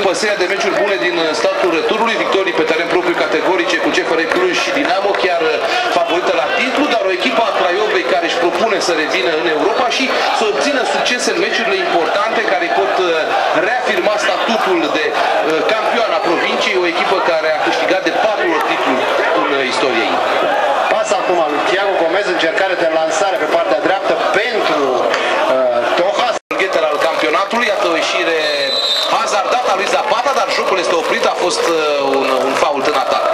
după seria de meciuri bune din startul returului, victorii pe teren propriu categorice cu CFR Cluj și Dinamo, chiar favorită la titlu, dar o echipă a Craiovei care își propune să revină în Europa și să obțină succes în meciurile importante care pot reafirma statutul de campion a provinciei, o echipă care a câștigat de 4 ori titlul în istoria ei. Pas acum lui Thiago Gomez, încercare de lansare pe partea dreaptă pentru Tohas. Gheter al campionatului, iată o ieșire hazardată a lui Zapata, dar jocul este oprit, a fost un fault în atac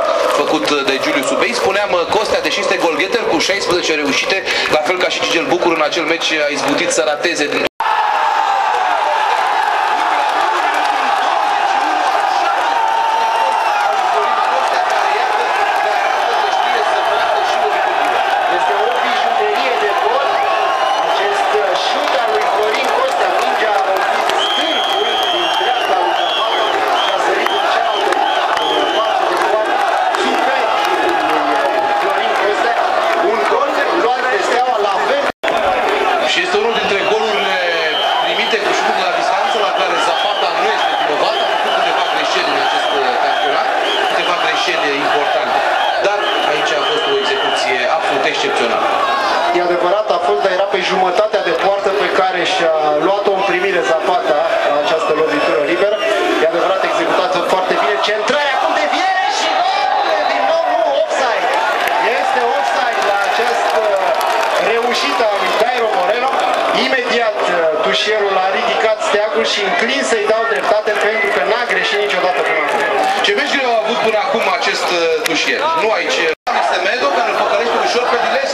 făcut de Julius Ubei. Spuneam, Costea, deși este golgheter cu 16 reușite, la fel ca și Gigel Bucur în acel meci a izbutit să rateze din E adevărat, a fost, dar era pe jumătatea de poartă pe care și-a luat-o în primire Zapata, această lovitură liberă. E adevărat, executată foarte bine. Centrarea acum deviere și din nou nu offside. Este offside la această reușită a lui Dairo Moreno. Imediat tușierul a ridicat steagul și înclin să-i dau dreptate pentru că n-a greșit niciodată până acum. Ce meci greu a avut până acum acest tușier. Nu aici. Semedo, care îl păcălește ușor pe Dilei.